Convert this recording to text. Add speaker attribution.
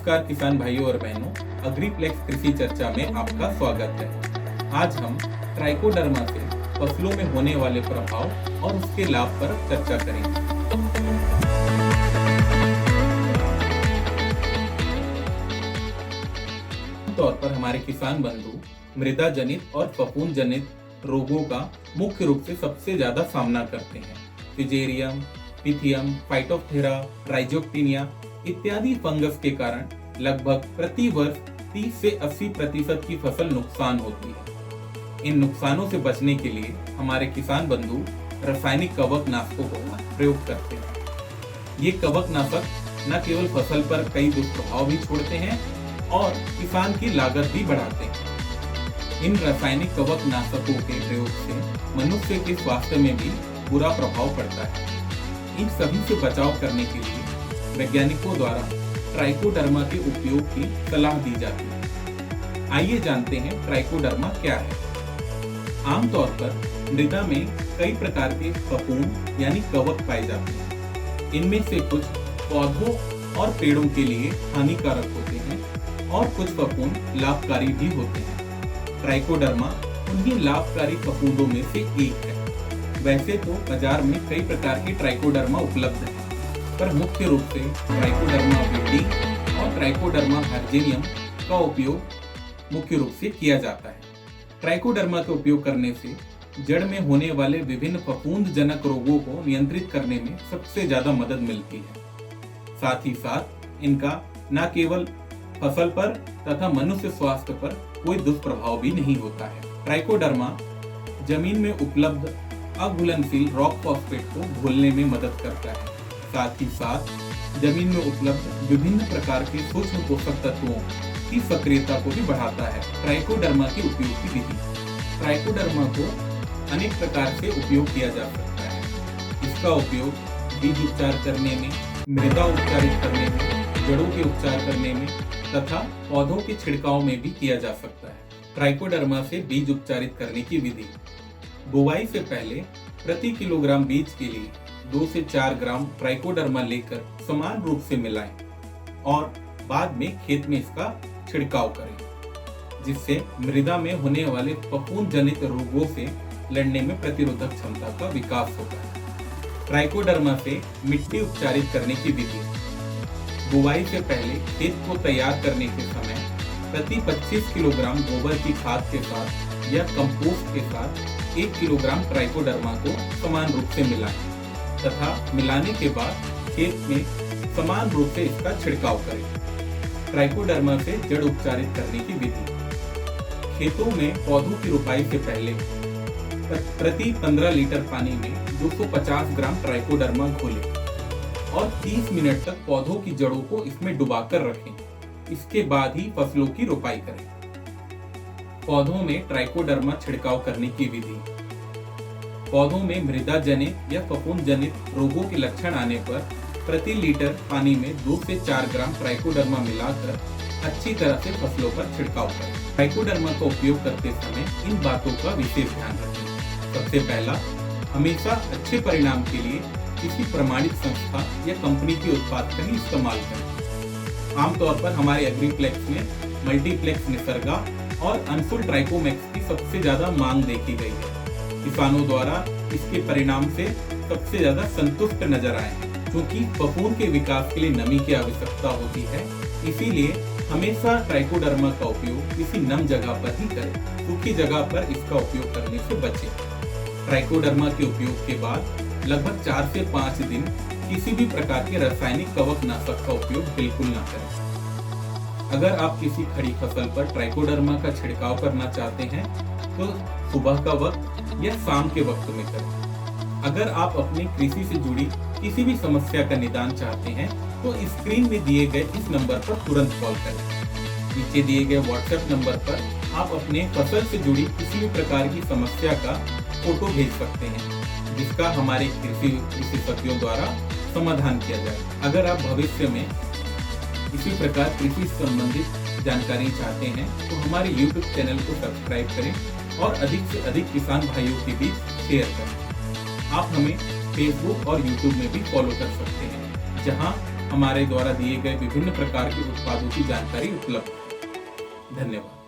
Speaker 1: नमस्कार किसान भाइयों और बहनों, अग्रीप्लेक्स कृषि चर्चा में आपका स्वागत है। आज हम ट्राइकोडर्मा से फसलों में होने वाले प्रभाव और उसके लाभ पर चर्चा करेंगे। आमतौर पर हमारे किसान बंधु मृदा जनित और फफूंद जनित रोगों का मुख्य रूप से सबसे ज्यादा सामना करते हैं। फिजेरियम, पिथियम, फाइटोप्थेरा, राइजोक्टिनिया इत्यादि फंगस के कारण लगभग प्रति वर्ष 30 से 80% की फसल नुकसान होती है। इन नुकसानों से बचने के लिए हमारे किसान बंधु रासायनिक कवकनाशकों का प्रयोग करते हैं। ये कवकनाशक न केवल फसल पर कई दुष्प्रभाव भी छोड़ते हैं और किसान की लागत भी बढ़ाते हैं। इन रासायनिक कवकनाशकों के प्रयोग से मनुष्य के स्वास्थ्य में भी बुरा प्रभाव पड़ता है। इन सभी से बचाव करने के लिए वैज्ञानिकों द्वारा ट्राइकोडर्मा के उपयोग की सलाह दी जाती है। आइए जानते हैं ट्राइकोडर्मा क्या है। आमतौर पर मृदा में कई प्रकार के फफूंद यानी कवक पाए जाते हैं। इनमें से कुछ पौधों और पेड़ों के लिए हानिकारक होते हैं और कुछ फफूंद लाभकारी भी होते हैं। ट्राइकोडर्मा उन्हीं लाभकारी फफूंदों में से एक है। वैसे तो बाजार में कई प्रकार के ट्राइकोडर्मा उपलब्ध हैं, पर मुख्य रूप से ट्राइकोडर्मा विरिडी और ट्राइकोडर्मा वर्जिनियम का उपयोग मुख्य रूप से किया जाता है। ट्राइकोडर्मा का उपयोग करने से जड़ में होने वाले विभिन्न फफूंद जनक रोगों को नियंत्रित करने में सबसे ज्यादा मदद मिलती है। साथ ही साथ इनका न केवल फसल पर तथा मनुष्य स्वास्थ्य पर कोई दुष्प्रभाव भी नहीं होता है। ट्राइकोडर्मा जमीन में उपलब्ध अघुलनशील रॉक फॉस्फेट को घोलने में मदद करता है। साथ ही साथ जमीन में उपलब्ध विभिन्न प्रकार के सूक्ष्म पोषक तत्वों की सक्रियता को भी बढ़ाता है। ट्राइकोडर्मा के उपयोग की विधि। ट्राइकोडर्मा को अनेक प्रकार से उपयोग किया जा सकता है। इसका उपयोग बीज उपचार करने में, मृदा उपचारित करने में, जड़ों के उपचार करने में तथा पौधों के छिड़काव में भी किया जा सकता है। ट्राइकोडर्मा से बीज उपचारित करने की विधि। बुवाई से पहले प्रति किलोग्राम बीज के लिए 2 से 4 ग्राम ट्राइकोडर्मा लेकर समान रूप से मिलाएं और बाद में खेत में इसका छिड़काव करें, जिससे मृदा में होने वाले फफूंद जनित रोगों से लड़ने में प्रतिरोधक क्षमता का विकास होता है। ट्राइकोडर्मा से मिट्टी उपचारित करने की विधि। बुवाई से पहले खेत को तैयार करने के समय प्रति 25 किलोग्राम गोबर की खाद के साथ या कंपोस्ट के साथ 1 किलोग्राम ट्राइकोडर्मा को समान रूप से मिलाएं तथा मिलाने के बाद खेत में समान रूप से इसका छिड़काव करें। ट्राइकोडर्मा से जड़ उपचारित करने की विधि। खेतों में पौधों की रोपाई से पहले प्रति 15 लीटर पानी में 250 ग्राम ट्राइकोडर्मा घोलें और 30 मिनट तक पौधों की जड़ों को इसमें डुबाकर रखें। इसके बाद ही फसलों की रोपाई करें। पौधों में ट्राइकोडर्मा छिड़काव करने की विधि। पौधों में मृदा जनित या फफूंद जनित रोगों के लक्षण आने पर प्रति लीटर पानी में 2 से 4 ग्राम ट्राइकोडर्मा मिलाकर अच्छी तरह से फसलों पर छिड़काव करें। ट्राइकोडर्मा का उपयोग करते समय इन बातों का विशेष ध्यान रखें। सबसे पहला, हमेशा अच्छे परिणाम के लिए किसी प्रमाणित संस्था या कंपनी के उत्पाद का ही इस्तेमाल करें। आमतौर पर हमारे एग्रीप्लेक्स में मल्टीप्लेक्स निसर्गा और अनफुल ट्राइकोमैक्स की सबसे ज्यादा मांग देखी गई है। किसानों द्वारा इसके परिणाम से सबसे ज्यादा संतुष्ट नजर आए हैं। क्योंकि फफूंद के विकास के लिए नमी की आवश्यकता होती है, इसीलिए हमेशा ट्राइकोडर्मा का उपयोग किसी नम जगह पर ही करें। सूखी जगह पर इसका उपयोग करने से बचें। ट्राइकोडर्मा के उपयोग के बाद लगभग 4 से 5 दिन किसी भी प्रकार के रासायनिक कवकनाशक का उपयोग बिल्कुल न करें। अगर आप किसी खड़ी फसल पर ट्राइकोडर्मा का छिड़काव करना चाहते हैं तो सुबह का वक्त या शाम के वक्त में करें। अगर आप अपनी कृषि से जुड़ी किसी भी समस्या का निदान चाहते हैं तो स्क्रीन में दिए गए इस नंबर पर तुरंत कॉल करें। नीचे दिए गए व्हाट्सएप नंबर पर आप अपने फसल से जुड़ी किसी भी प्रकार की समस्या का फोटो भेज सकते हैं, जिसका हमारे कृषि विशेषज्ञों द्वारा समाधान किया जाए। अगर आप भविष्य में इसी प्रकार कृषि संबंधित जानकारी चाहते हैं तो हमारे YouTube चैनल को सब्सक्राइब करें और अधिक से अधिक किसान भाइयों के बीच शेयर करें। आप हमें Facebook और YouTube में भी फॉलो कर सकते हैं, जहां हमारे द्वारा दिए गए विभिन्न प्रकार के उत्पादों की जानकारी उपलब्ध है। धन्यवाद।